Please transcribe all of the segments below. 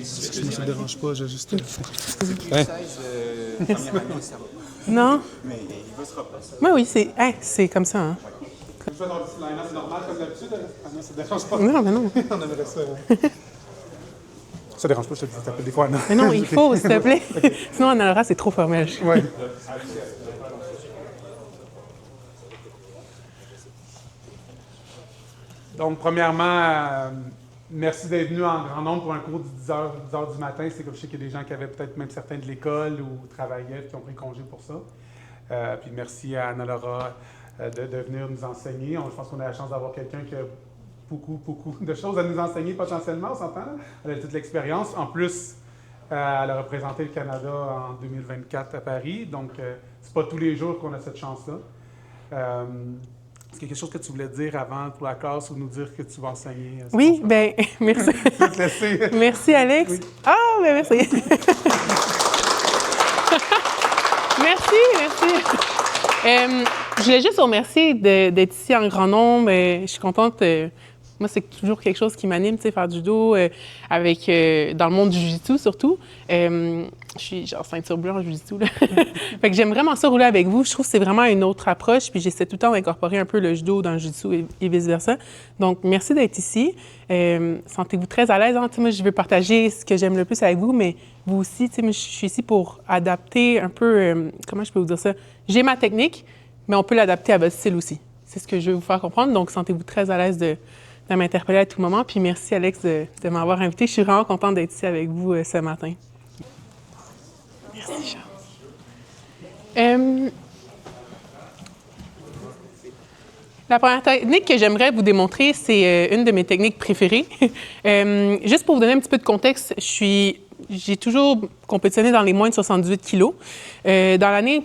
Si ça ne dérange pas, j'ai juste... Non? Oui, c'est comme ça. Hein. C'est normal comme d'habitude? Non, ça ne dérange pas. Non, mais non. On aimerait ça. Ça ne dérange pas, je te dis, ça peut des fois, non? Mais non, il faut, s'il te plaît. Sinon, en aura, c'est trop formel. Oui. Donc, premièrement, merci d'être venu en grand nombre pour un cours de 10 heures du matin. C'est comme je sais qu'il y a des gens qui avaient peut-être même certains de l'école ou travaillaient qui ont pris congé pour ça. Puis merci à Anna-Laura de venir nous enseigner. Je pense qu'on a la chance d'avoir quelqu'un qui a beaucoup de choses à nous enseigner potentiellement, on s'entend. Elle a toute l'expérience. En plus, elle a représenté le Canada en 2024 à Paris. Donc, c'est pas tous les jours qu'on a cette chance-là. Est-ce qu'il y a quelque chose que tu voulais dire avant pour la classe ou nous dire que tu vas enseigner? Oui, bien, merci. Je vais te laisser. Merci, Alex. Oui. Ah, bien, merci. Merci. Je voulais juste vous remercier d'être ici en grand nombre. Je suis contente. Moi, c'est toujours quelque chose qui m'anime, tu sais, faire du judo dans le monde du jiu-jitsu surtout. Je suis genre ceinture blanche jiu-jitsu, là. Fait que j'aime vraiment ça rouler avec vous. Je trouve que c'est vraiment une autre approche. Puis j'essaie tout le temps d'incorporer un peu le judo dans le jiu-jitsu et vice-versa. Donc, merci d'être ici. Sentez-vous très à l'aise. Hein? Moi, je veux partager ce que j'aime le plus avec vous, mais vous aussi, tu sais, je suis ici pour adapter un peu, comment je peux vous dire ça? J'ai ma technique, mais on peut l'adapter à votre style aussi. C'est ce que je veux vous faire comprendre. Donc, sentez-vous très à l'aise de m'interpeller à tout moment. Puis merci, Alex, de m'avoir invité. Je suis vraiment contente d'être ici avec vous ce matin. Merci, Charles. La première technique que j'aimerais vous démontrer, c'est une de mes techniques préférées. Juste pour vous donner un petit peu de contexte, j'ai toujours compétitionné dans les moins de 78 kilos. Dans l'année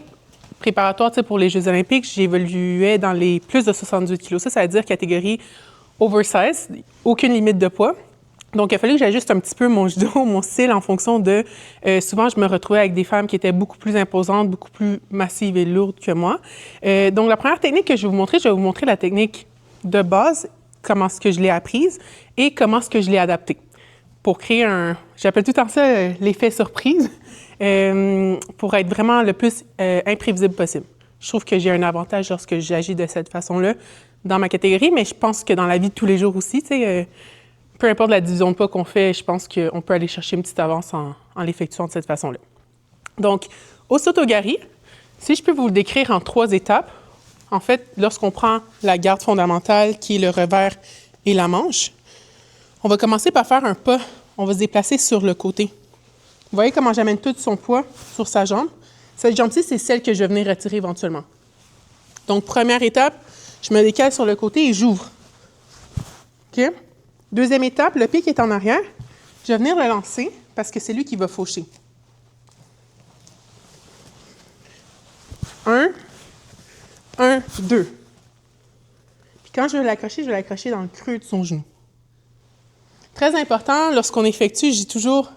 préparatoire pour les Jeux olympiques, j'évoluais dans les plus de 78 kilos. Ça veut dire catégorie oversize, aucune limite de poids. Donc, il a fallu que j'ajuste un petit peu mon judo, mon style en fonction de... souvent, je me retrouvais avec des femmes qui étaient beaucoup plus imposantes, beaucoup plus massives et lourdes que moi. Donc, la première technique que je vais vous montrer la technique de base, comment est-ce que je l'ai apprise et comment est-ce que je l'ai adaptée pour créer j'appelle tout le temps ça l'effet surprise, pour être vraiment le plus imprévisible possible. Je trouve que j'ai un avantage lorsque j'agis de cette façon-là dans ma catégorie, mais je pense que dans la vie de tous les jours aussi, tu sais, peu importe la division de poids qu'on fait, je pense qu'on peut aller chercher une petite avance en l'effectuant de cette façon-là. Donc, au Soto-Gari, si je peux vous le décrire en 3 étapes, en fait, lorsqu'on prend la garde fondamentale, qui est le revers et la manche, on va commencer par faire un pas. On va se déplacer sur le côté. Vous voyez comment j'amène tout son poids sur sa jambe? Cette jambe-ci, c'est celle que je vais venir retirer éventuellement. Donc, première étape, je me décale sur le côté et j'ouvre. OK? Deuxième étape, le pied qui est en arrière, je vais venir le lancer parce que c'est lui qui va faucher. 1, 2. Puis quand je vais l'accrocher dans le creux de son genou. Très important, lorsqu'on effectue, je dis toujours,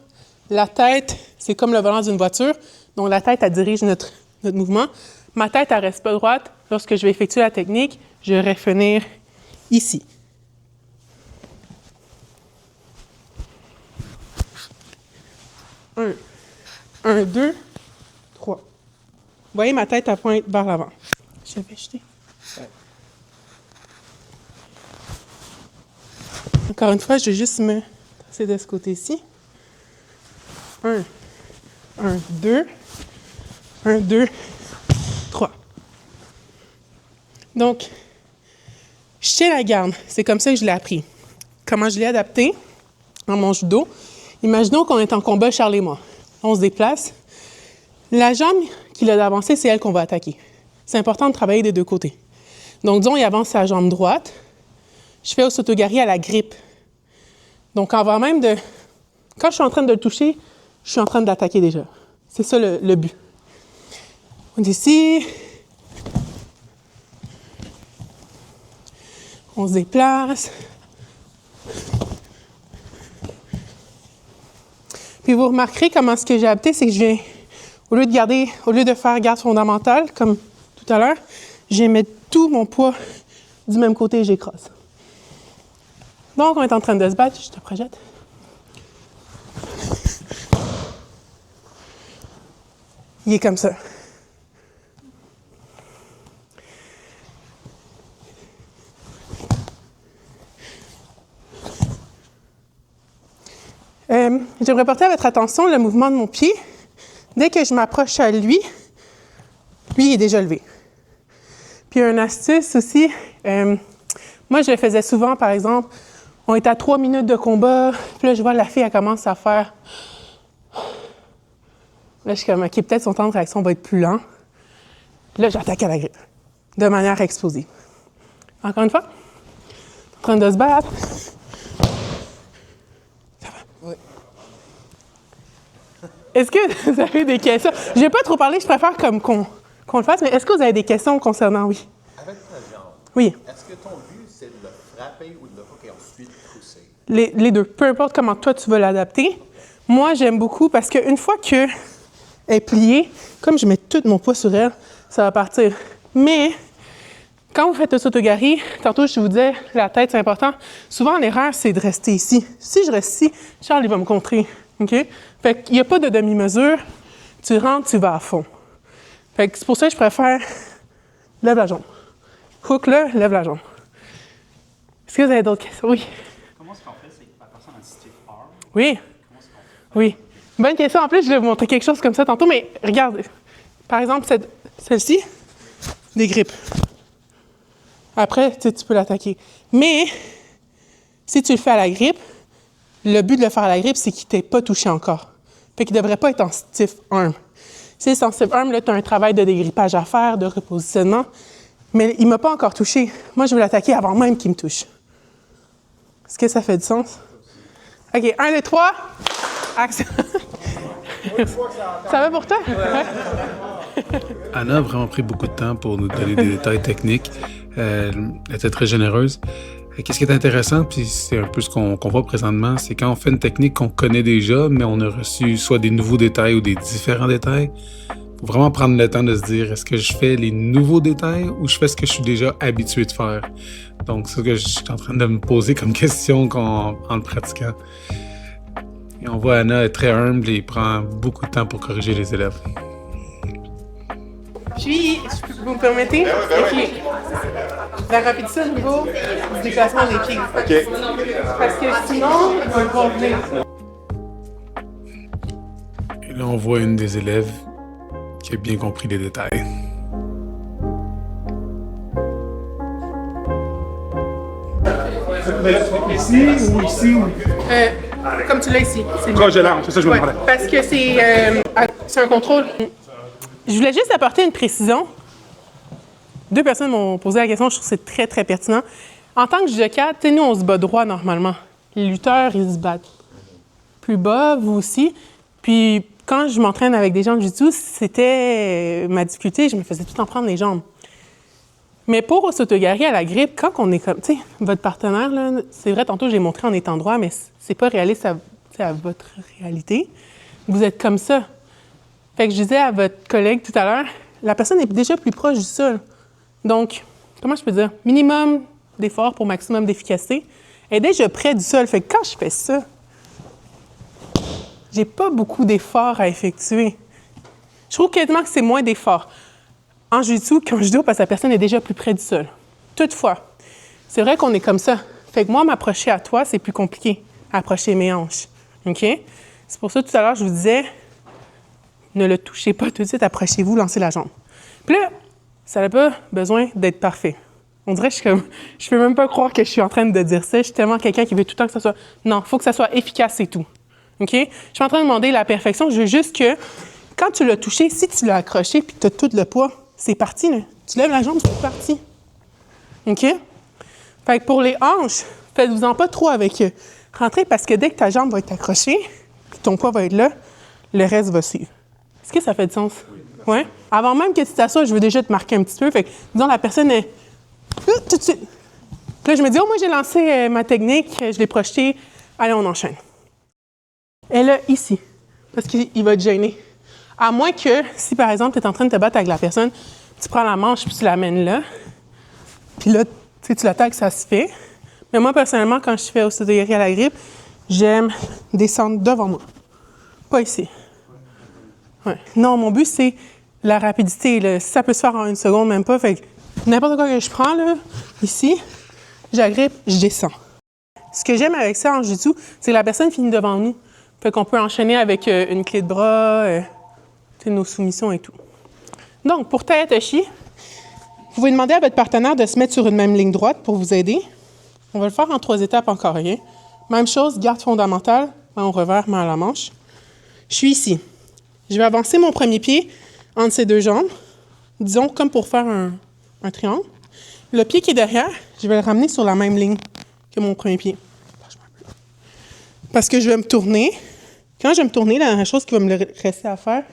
la tête, c'est comme le volant d'une voiture. Donc, la tête, elle dirige notre mouvement. Ma tête, elle ne reste pas droite. Lorsque je vais effectuer la technique, je vais finir ici. Un, 2, 3. Vous voyez, ma tête, elle pointe vers l'avant. Je vais jeter. Ouais. Encore une fois, je vais juste me passer de ce côté-ci. 1, 2, 3. Donc, je tiens la garde. C'est comme ça que je l'ai appris. Comment je l'ai adapté dans mon judo? Imaginons qu'on est en combat, Charles et moi. On se déplace. La jambe qui l'a avancée, c'est elle qu'on va attaquer. C'est important de travailler des deux côtés. Donc, disons, il avance sa jambe droite. Je fais au Soto-Gari à la grippe. Donc, avant même de... Quand je suis en train de le toucher, je suis en train de l'attaquer déjà. C'est ça le but. On est ici. On se déplace. Puis vous remarquerez comment ce que j'ai adapté, c'est que je viens, au lieu de faire garde fondamentale, comme tout à l'heure, je vais mettre tout mon poids du même côté et j'écrase. Donc, on est en train de se battre, je te projette. il est comme ça. J'aimerais porter à votre attention le mouvement de mon pied. Dès que je m'approche à lui, il est déjà levé. Puis une astuce aussi, moi je le faisais souvent, par exemple, on est à 3 minutes de combat, puis là je vois la fille, elle commence à faire... Là je suis comme, OK, peut-être son temps de réaction va être plus lent. Là j'attaque à la grippe, de manière explosive. Encore une fois, en train de se battre. Est-ce que vous avez des questions? Je n'ai pas trop parlé, je préfère comme qu'on le fasse, mais est-ce que vous avez des questions concernant, oui? Avec ta jambe, oui. Est-ce que ton but, c'est de le frapper ou de le hook et ensuite pousser? Les deux. Peu importe comment toi, tu veux l'adapter. Moi, j'aime beaucoup parce qu'une fois qu'elle est pliée, comme je mets tout mon poids sur elle, ça va partir. Mais quand vous faites le saut-au-gari, tantôt, je vous disais, la tête, c'est important. Souvent, l'erreur, c'est de rester ici. Si je reste ici, Charles, il va me contrer. OK? Fait qu'il n'y a pas de demi-mesure. Tu rentres, tu vas à fond. Fait que c'est pour ça que je préfère lève la jambe. Hook là, lève la jambe. Est-ce que vous avez d'autres questions? Oui. Comment est-ce qu'on fait? C'est que la personne a un stiff arm. Oui. Comment est-ce qu'on fait? Oui. Bonne question. En plus, je vais vous montrer quelque chose comme ça tantôt, mais regarde. Par exemple, celle-ci, des grippes. Après, tu peux l'attaquer. Mais, si tu le fais à la grippe, le but de le faire à la grippe, c'est qu'il ne t'ait pas touché encore. Fait qu'il ne devrait pas être en stiff arm. Si c'est en stiff arm, là, tu as un travail de dégrippage à faire, de repositionnement. Mais il ne m'a pas encore touché. Moi, je veux l'attaquer avant même qu'il me touche. Est-ce que ça fait du sens? OK, 1, 2, 3. Action. Ça va pour toi? Ouais. Anna a vraiment pris beaucoup de temps pour nous donner des détails techniques. Elle était très généreuse. Qu'est-ce qui est intéressant, puis c'est un peu ce qu'on voit présentement, c'est quand on fait une technique qu'on connaît déjà, mais on a reçu soit des nouveaux détails ou des différents détails. Il faut vraiment prendre le temps de se dire, est-ce que je fais les nouveaux détails ou je fais ce que je suis déjà habitué de faire? Donc, c'est ce que je suis en train de me poser comme question en le pratiquant. Et on voit Anna est très humble et prend beaucoup de temps pour corriger les élèves. Puis, vous me permettez? OK. La rapidité au niveau du déplacement des pieds. OK. Parce que sinon, il va pas venir. Et là, on voit une des élèves qui a bien compris les détails. Ici ou ici? Comme tu l'as ici. Proche de l'arme, c'est ça que je me demandais. Parce que c'est un contrôle. Je voulais juste apporter une précision. 2 personnes m'ont posé la question, je trouve que c'est très, très pertinent. En tant que judoka, nous, on se bat droit normalement. Les lutteurs, ils se battent plus bas, vous aussi. Puis, quand je m'entraîne avec des gens de jiu-jitsu, c'était ma difficulté, je me faisais tout le temps prendre les jambes. Mais pour saut-au-gari à la grippe, quand on est comme, tu sais, votre partenaire, là, c'est vrai, tantôt, j'ai montré en étant droit, mais c'est pas réaliste à votre réalité. Vous êtes comme ça. Fait que je disais à votre collègue tout à l'heure, la personne est déjà plus proche du sol. Donc, comment je peux dire? Minimum d'effort pour maximum d'efficacité. Elle est déjà près du sol. Fait que quand je fais ça, j'ai pas beaucoup d'efforts à effectuer. Je trouve quasiment que c'est moins d'efforts en jiu-jitsu qu'en judo parce que la personne est déjà plus près du sol. Toutefois, c'est vrai qu'on est comme ça. Fait que moi, m'approcher à toi, c'est plus compliqué. Approcher mes hanches. OK? C'est pour ça, tout à l'heure, je vous disais, ne le touchez pas tout de suite, approchez-vous, lancez la jambe. Puis là, ça n'a pas besoin d'être parfait. On dirait que je peux même pas croire que je suis en train de dire ça. Je suis tellement quelqu'un qui veut tout le temps que ça soit... Non, il faut que ça soit efficace, c'est tout. OK? Je suis en train de demander la perfection. Je veux juste que, quand tu l'as touché, si tu l'as accroché puis que tu as tout le poids, c'est parti, là. Tu lèves la jambe, c'est parti. OK? Fait que pour les hanches, faites-vous-en pas trop avec rentrer parce que dès que ta jambe va être accrochée, puis ton poids va être là, le reste va suivre. Est-ce que ça fait du sens? Oui. Ouais? Avant même que tu t'assoies, je veux déjà te marquer un petit peu. Fait que, disons, la personne est... tout de suite. Puis là, je me dis, oh, moi, j'ai lancé ma technique, je l'ai projetée. Allez, on enchaîne. Elle est ici, parce qu'il va te gêner. À moins que, si par exemple, tu es en train de te battre avec la personne, tu prends la manche puis tu l'amènes là. Puis là, tu l'attaques, ça se fait. Mais moi, personnellement, quand je fais au saut-au-gari à la grippe, j'aime descendre devant moi. Pas ici. Ouais. Non, mon but, c'est la rapidité. Là. Si ça peut se faire en 1 seconde, même pas. Fait que n'importe quoi que je prends, là, ici, j'agrippe, je descends. Ce que j'aime avec ça en jiu-jitsu, c'est que la personne finit devant nous. Fait qu'on peut enchaîner avec une clé de bras, nos soumissions et tout. Donc, pour Tai Otoshi, vous pouvez demander à votre partenaire de se mettre sur une même ligne droite pour vous aider. On va le faire en 3 étapes encore rien. Même chose, garde fondamentale, main au revers, main à la manche. Je suis ici. Je vais avancer mon premier pied entre ces 2 jambes, disons comme pour faire un triangle. Le pied qui est derrière, je vais le ramener sur la même ligne que mon premier pied. Parce que je vais me tourner. Quand je vais me tourner, la dernière chose qui va me rester à faire,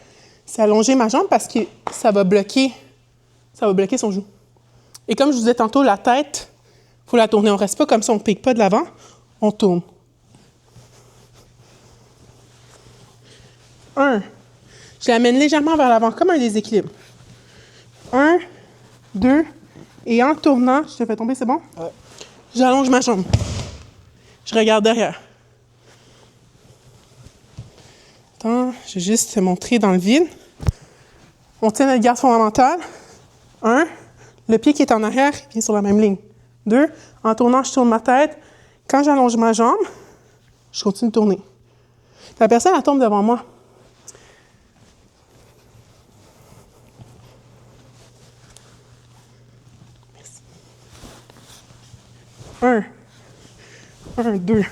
c'est allonger ma jambe parce que ça va bloquer son genou. Et comme je vous disais tantôt, la tête, il faut la tourner. On ne reste pas comme ça, on ne pique pas de l'avant, on tourne. 1. Je l'amène légèrement vers l'avant, comme un déséquilibre. 1, 2, et en tournant, je te fais tomber, c'est bon? Ouais. J'allonge ma jambe. Je regarde derrière. Attends, je vais juste te montrer dans le vide. On tient notre garde fondamentale. 1, le pied qui est en arrière vient sur la même ligne. 2, en tournant, je tourne ma tête. Quand j'allonge ma jambe, je continue de tourner. La personne, elle tombe devant moi. Merci. 1, 2.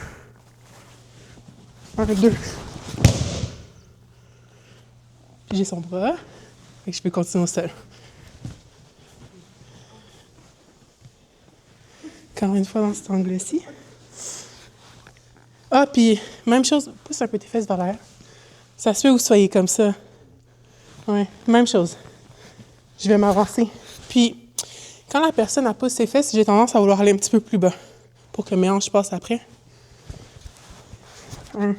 1, 2. Puis j'ai son bras. Et je peux continuer au sol. Encore une fois dans cet angle-ci. Ah, puis même chose, pousse un peu tes fesses vers l'arrière. Ça se fait que vous soyez comme ça. Ouais, même chose. Je vais m'avancer. Puis, quand la personne a poussé ses fesses, j'ai tendance à vouloir aller un petit peu plus bas pour que mes hanches passent après. 1.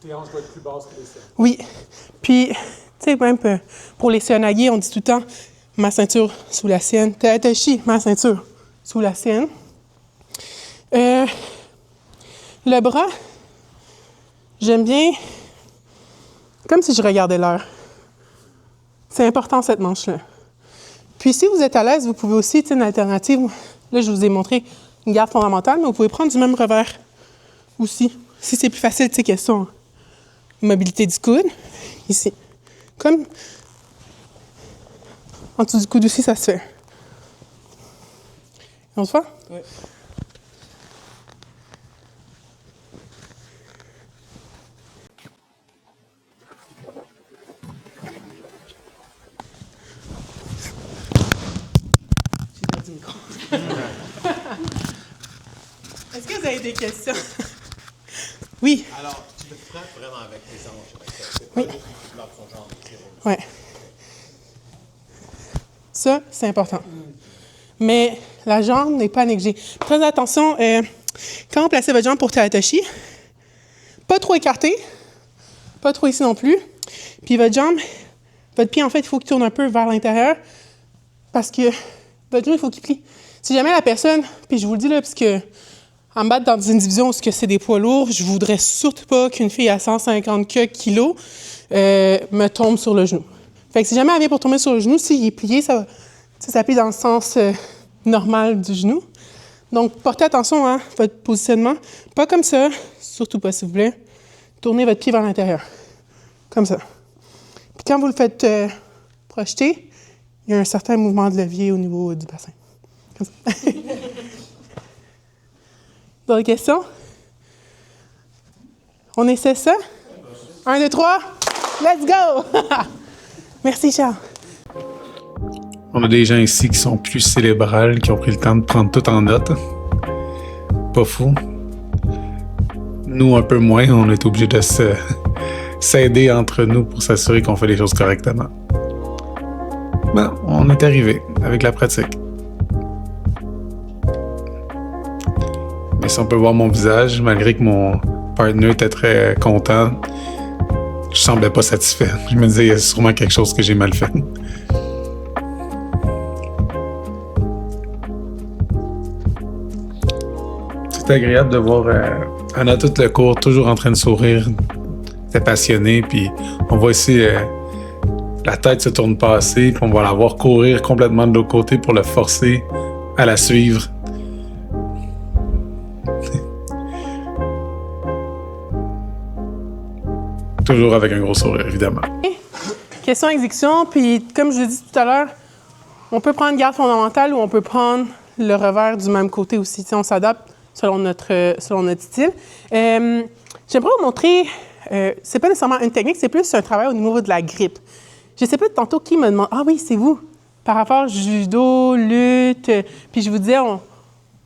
Tes hanches doivent être plus basses que les siennes. Oui. Puis, tu sais, même pour les Seoinage, on dit tout le temps ma ceinture sous la sienne. Tai Otoshi, ma ceinture sous la sienne. Le bras, j'aime bien comme si je regardais l'heure. C'est important, cette manche-là. Puis, si vous êtes à l'aise, vous pouvez aussi, tu sais, une alternative. Là, je vous ai montré une garde fondamentale, mais vous pouvez prendre du même revers aussi. Si c'est plus facile, tu sais, question mobilité du coude, ici. Comme en dessous du coude aussi, ça se fait. On se fait? Oui. J'ai perdu le micro. Est-ce que vous avez des questions? Oui. Alors, tu te frappes vraiment avec tes hanches. Oui. Tu lèves ton jambe. Oui. Ça, c'est important. Mais la jambe n'est pas négligée. Faites attention, quand vous placez votre jambe pour Tai Otoshi, pas trop écarté, pas trop ici non plus. Puis votre jambe, votre pied, en fait, il faut qu'il tourne un peu vers l'intérieur parce que votre genou, il faut qu'il plie. Si jamais la personne, puis je vous le dis là, parce que en me battre dans une division où c'est des poids lourds, je voudrais surtout pas qu'une fille à 150 kilos me tombe sur le genou. Fait que si jamais elle vient pour tomber sur le genou, s'il est plié, ça plie dans le sens normal du genou. Donc, portez attention à votre positionnement. Pas comme ça, surtout pas s'il vous plaît. Tournez votre pied vers l'intérieur. Comme ça. Puis quand vous le faites projeter, il y a un certain mouvement de levier au niveau du bassin. Comme ça. D'autres questions? On essaie ça? 1, 2, 3. Let's go! Merci, Charles. On a des gens ici qui sont plus cérébrales, qui ont pris le temps de prendre tout en note. Pas fou. Nous, un peu moins, on est obligés de s'aider entre nous pour s'assurer qu'on fait les choses correctement. Ben, on est arrivé avec la pratique. Mais si on peut voir mon visage, malgré que mon partenaire était très content, je semblais pas satisfait. Je me disais, il y a sûrement quelque chose que j'ai mal fait. C'était agréable de voir Anna tout le cours, toujours en train de sourire. C'était passionné, puis on voit ici la tête se tourne passer, puis on va la voir courir complètement de l'autre côté pour le forcer à la suivre. Toujours avec un gros sourire, évidemment. Question exécution, puis comme je l'ai dit tout à l'heure, on peut prendre garde fondamentale ou on peut prendre le revers du même côté aussi. T'sais, on s'adapte selon notre style. J'aimerais vous montrer, c'est pas nécessairement une technique, c'est plus un travail au niveau de la grippe. Je sais pas tantôt qui me demande, ah oui, c'est vous, par rapport à judo, lutte, puis je vous disais,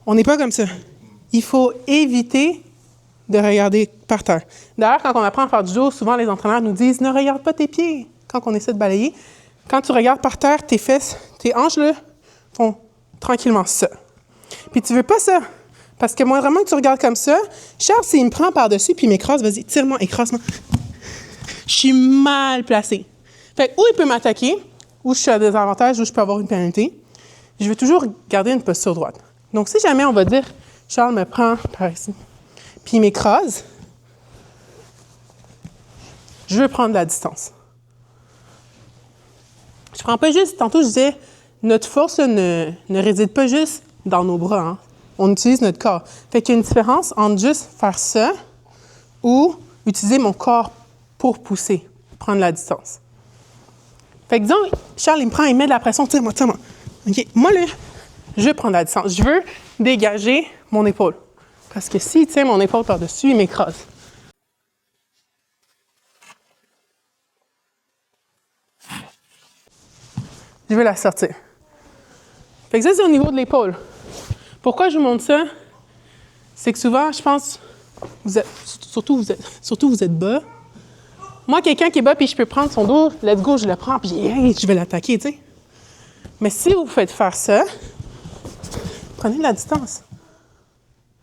on n'est pas comme ça. Il faut éviter de regarder par terre. D'ailleurs, quand on apprend à faire du judo, souvent les entraîneurs nous disent, ne regarde pas tes pieds quand on essaie de balayer. Quand tu regardes par terre, tes fesses, tes hanches, là, font tranquillement ça. Puis tu veux pas ça. Parce que moi, vraiment, que tu regardes comme ça, Charles, s'il me prend par-dessus puis il m'écrase, vas-y, tire-moi, écrase-moi. Je suis mal placée. Fait que, ou il peut m'attaquer, ou je suis à désavantage, ou je peux avoir une pénalité. Je veux toujours garder une posture droite. Donc, si jamais on va dire, Charles me prend par ici, puis il m'écrase, je veux prendre la distance. Je prends pas juste, tantôt je disais, notre force ne réside pas juste dans nos bras, hein. On utilise notre corps. Fait qu'il y a une différence entre juste faire ça ou utiliser mon corps pour pousser, prendre la distance. Fait que disons, Charles, il me prend, il met de la pression, tire-moi. OK? Moi, là, je veux prendre la distance. Je veux dégager mon épaule. Parce que s'il tient mon épaule par-dessus, il m'écrase. Je veux la sortir. Fait que ça, c'est au niveau de l'épaule. Pourquoi je vous montre ça? C'est que souvent, je pense, surtout vous êtes bas. Moi, quelqu'un qui est bas, puis je peux prendre son dos, let's go, je le prends, puis hey, je vais l'attaquer, tu sais. Mais si vous faites faire ça, prenez de la distance.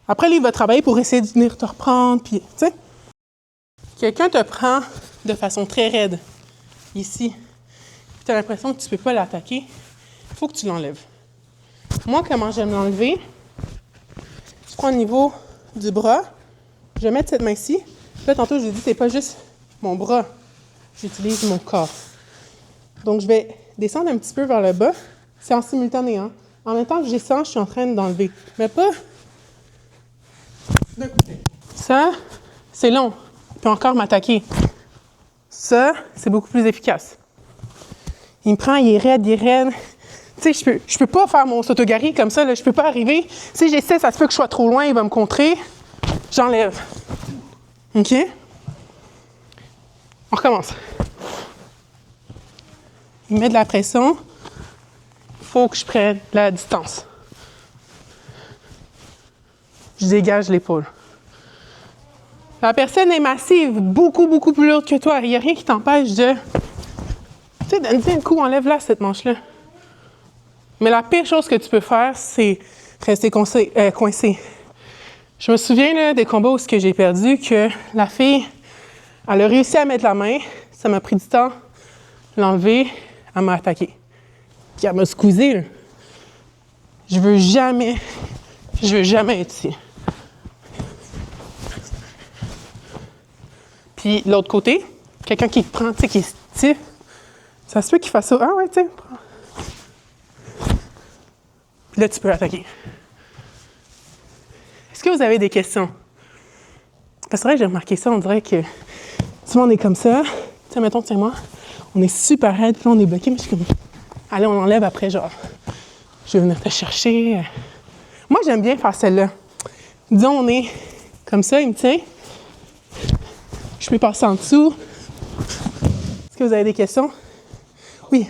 Après, lui, il va travailler pour essayer de venir te reprendre, puis, tu sais. Quelqu'un te prend de façon très raide, ici, puis tu as l'impression que tu ne peux pas l'attaquer, il faut que tu l'enlèves. Moi, comment j'aime l'enlever? Je prends au niveau du bras, je vais mettre cette main-ci. Là, tantôt, je vous ai dit, c'est pas juste mon bras, j'utilise mon corps. Donc, je vais descendre un petit peu vers le bas. C'est en simultané, hein? En même temps que je descends, je suis en train d'enlever. Mais pas d'un côté. Ça, c'est long. Il peut encore m'attaquer. Ça, c'est beaucoup plus efficace. Il me prend, il est raide. Tu sais, je peux pas faire mon sotogari comme ça, là. Je peux pas arriver. Si j'essaie, ça se peut que je sois trop loin, il va me contrer. J'enlève. OK? On recommence. Il met de la pression. Il faut que je prenne la distance. Je dégage l'épaule. La personne est massive, beaucoup, beaucoup plus lourde que toi. Il n'y a rien qui t'empêche de... Tu sais, donne-lui un coup, enlève-la, cette manche-là. Mais la pire chose que tu peux faire, c'est rester coincé. Je me souviens là, des combats où j'ai perdu, que la fille, elle a réussi à mettre la main. Ça m'a pris du temps l'enlever. Elle m'a attaqué. Puis elle m'a squeezé. Là. Je veux jamais être ici. Puis l'autre côté, quelqu'un qui te prend, tu sais, qui est stiff, ça se peut qu'il fasse ça. Ah ouais, tu sais. Puis là, tu peux attaquer. Est-ce que vous avez des questions? Parce que c'est vrai que j'ai remarqué ça, on dirait que tout le monde est comme ça. Tu sais, mettons, tiens-moi, on est super raide, puis là, on est bloqué, mais je suis comme, allez, on enlève après, genre, je vais venir te chercher. Moi, j'aime bien faire celle-là. Disons, on est comme ça, il me tient. Je peux passer en dessous. Est-ce que vous avez des questions? Oui.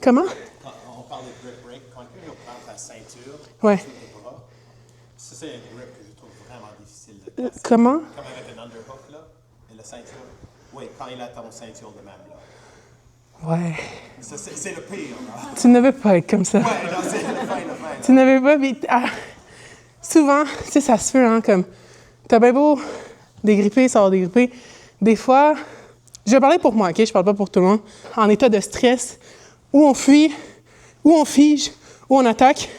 Comment? On parle de grip break. Quand quelqu'un prend ta ceinture, Ouais. sur tes bras, ça, c'est un grip que je trouve vraiment difficile de placer. Comment? Comme avec un underhook, là, et la ceinture. Oui, quand il a ton ceinture de même, là. Ouais. Ça, c'est le pire, là. Tu ne veux pas être comme ça. Ouais, non, c'est le fin. Tu ne veux pas vite. Ah. Souvent, tu sais, ça se fait, hein, comme, t'as bien beau dégripper, ça va dégripper. Des fois, je vais parler pour moi, OK? Je parle pas pour tout le monde. En état de stress, ou on fuit, ou on fige, ou on attaque.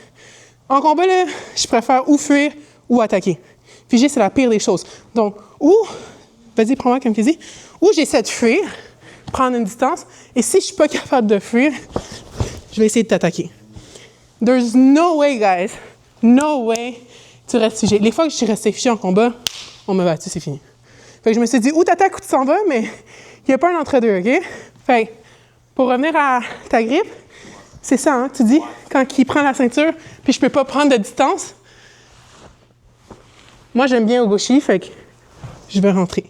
En combat, là, je préfère ou fuir ou attaquer. Figer, c'est la pire des choses. Donc, ou, vas-y, prends-moi comme fusil, ou j'essaie de fuir, prendre une distance, et si je suis pas capable de fuir, je vais essayer de t'attaquer. There's no way, guys, no way tu restes figé. Les fois que je suis resté figé en combat, on m'a battu, c'est fini. Fait que je me suis dit, ou t'attaques ou tu s'en vas, mais il n'y a pas un entre-deux, OK? Fait que, pour revenir à ta grippe, c'est ça, hein, tu dis, quand il prend la ceinture, puis je peux pas prendre de distance. Moi, j'aime bien Ogoshi, fait que je vais rentrer.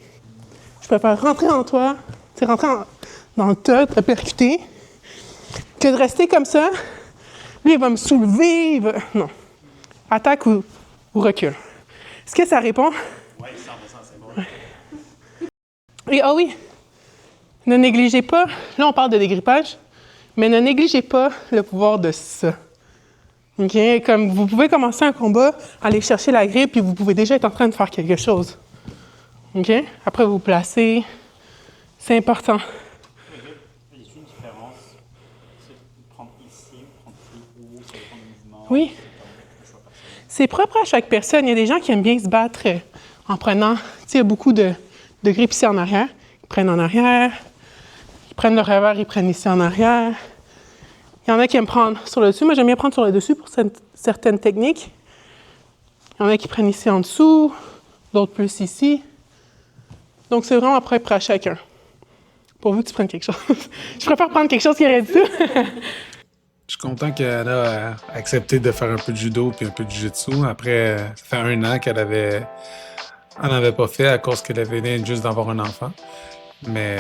Je préfère rentrer en toi, c'est rentrer dans le tas, te percuter, que de rester comme ça. Lui, il va me soulever, il va... Non. Attaque ou recule. Est-ce que ça répond? Oui, 100%, c'est bon. Et ah oui, ne négligez pas, là on parle de dégrippage, mais ne négligez pas le pouvoir de ça. OK? Comme vous pouvez commencer un combat, aller chercher la grippe, puis vous pouvez déjà être en train de faire quelque chose. OK? Après, vous placez. C'est important. Il y a une différence. C'est prendre ici, prendre plus haut, ça dépend du mouvement. Oui. C'est propre à chaque personne. Il y a des gens qui aiment bien se battre en prenant... Tu sais, il y a beaucoup de grippe ici en arrière. Ils prennent en arrière. Ils prennent le revers, ils prennent ici en arrière. Il y en a qui aiment prendre sur le dessus. Moi, j'aime bien prendre sur le dessus pour certaines techniques. Il y en a qui prennent ici en dessous, d'autres plus ici. Donc, c'est vraiment propre à chacun. Pourvu que tu prennes quelque chose. Je préfère prendre quelque chose qui est du tout. Je suis content qu'Anna a accepté de faire un peu de judo puis un peu de jiu-jitsu. Après, ça fait 1 an qu'elle n'en avait pas fait à cause qu'elle venait juste d'avoir un enfant. Mais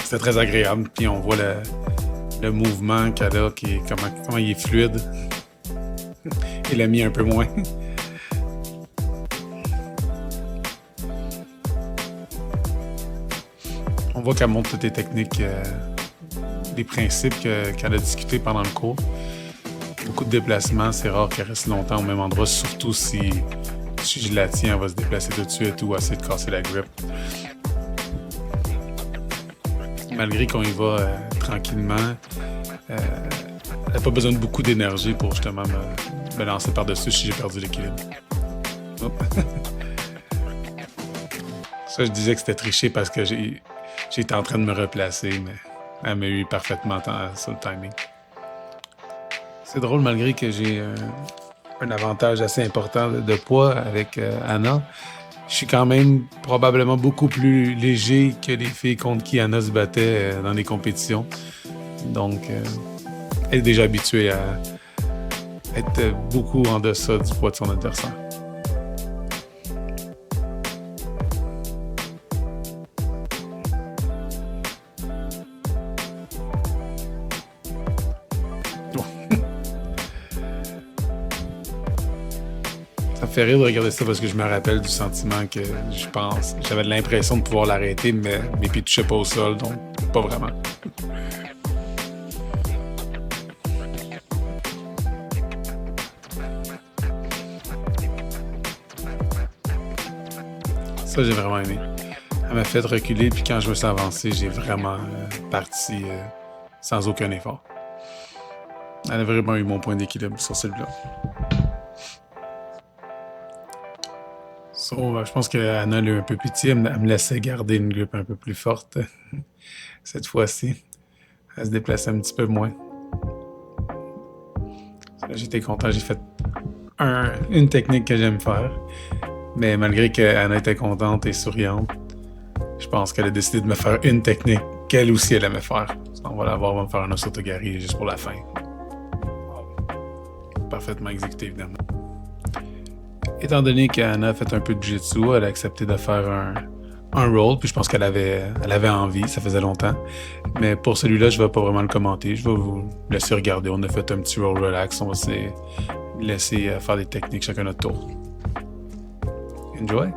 c'était très agréable. Puis on voit le mouvement qu'elle a, comment il est fluide. Il l'a mis un peu moins. On voit qu'elle montre toutes les techniques, les principes qu'elle a discutés pendant le cours. Beaucoup de déplacements, c'est rare qu'elle reste longtemps au même endroit, surtout si je la tiens, elle va se déplacer tout de suite ou essayer de casser la grippe. Malgré qu'on y va tranquillement, elle n'a pas besoin de beaucoup d'énergie pour justement me lancer par-dessus si j'ai perdu l'équilibre. Ça, je disais que c'était triché parce que j'étais en train de me replacer, mais elle m'a eu parfaitement sur le timing. C'est drôle, malgré que j'ai un avantage assez important de poids avec Anna. Je suis quand même probablement beaucoup plus léger que les filles contre qui Anna se battait dans les compétitions. Donc, elle est déjà habituée à être beaucoup en deçà du poids de son adversaire. Ça me fait rire de regarder ça parce que je me rappelle du sentiment que j'avais l'impression de pouvoir l'arrêter, mais mes pieds touchaient pas au sol, donc pas vraiment. Ça, j'ai vraiment aimé. Elle m'a fait reculer, puis quand je me suis avancé, j'ai vraiment parti sans aucun effort. Elle a vraiment eu mon point d'équilibre sur celui-là. Je pense qu'Anna a eu un peu pitié. Elle me laissait garder une grippe un peu plus forte. Cette fois-ci, elle se déplaçait un petit peu moins. J'étais content. J'ai fait une technique que j'aime faire. Mais malgré qu'Anna était contente et souriante, je pense qu'elle a décidé de me faire une technique qu'elle aussi elle aimait faire. On va la voir, on va me faire un osotogari juste pour la fin. Parfaitement exécuté, évidemment. Étant donné qu'Anna a fait un peu de jiu-jitsu, elle a accepté de faire un roll, puis je pense qu'elle avait envie, ça faisait longtemps. Mais pour celui-là, je ne vais pas vraiment le commenter, je vais vous laisser regarder. On a fait un petit roll relax, on va se laisser faire des techniques chacun notre tour. Enjoy!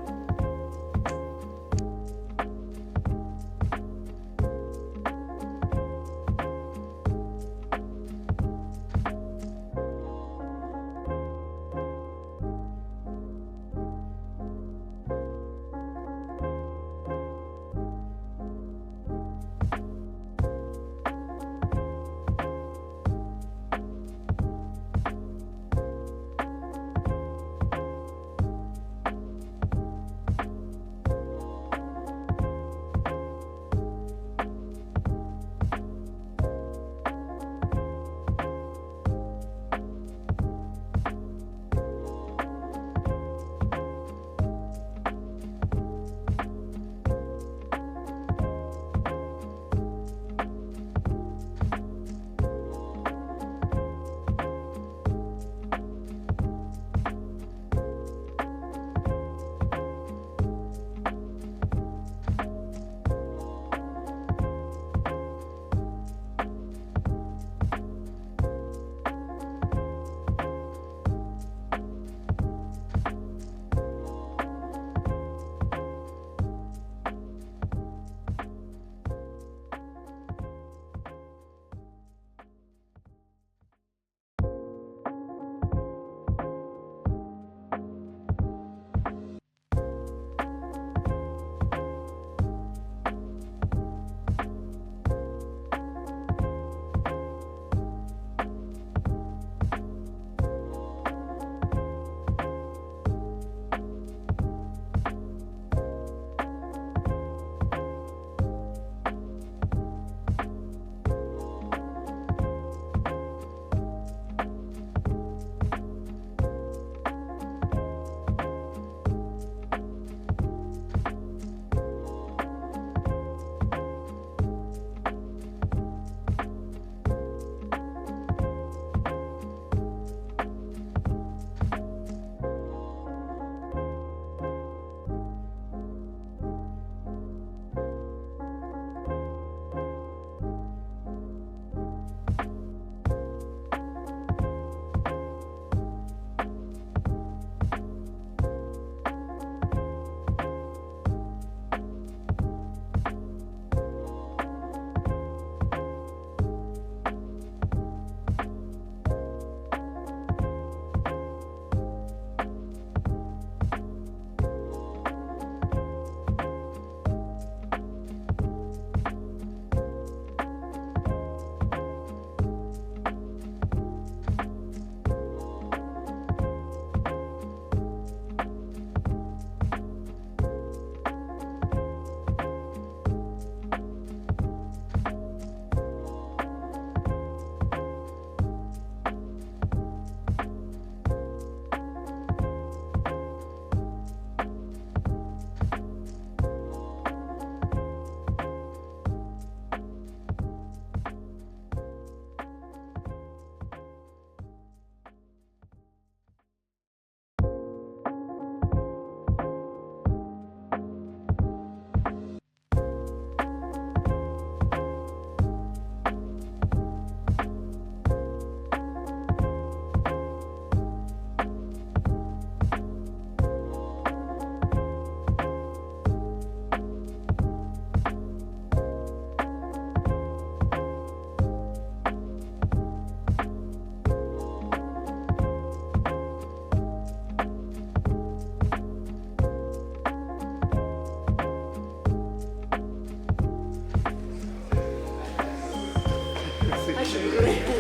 Merci.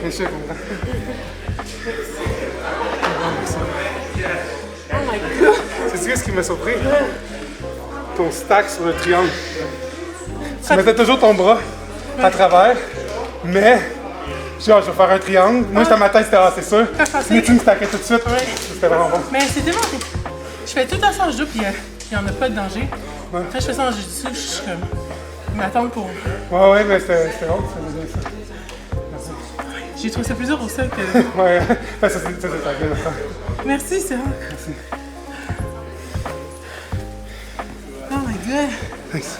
Je suis content. Oh my God! C'est ce qui m'a surpris? Ton stack sur le triangle. Tu mettais toujours ton bras à travers, mais genre, je vais faire un triangle. Moi, dans ma tête, c'était c'est sûr. Mais tu me stackais tout de suite. Ouais. C'était vraiment bon. Mais c'est tellement. Je fais tout le temps ça en judo, puis il n'y en a pas de danger. Quand je fais ça en jiu-jitsu, je suis comme. Ils m'attendent pour. Ouais, mais c'était drôle, ça faisait ça. J'ai trouvé ça plus dur au sol que. Ouais, ça c'est bien ça. Merci, c'est vrai. Merci. Oh my God! Thanks.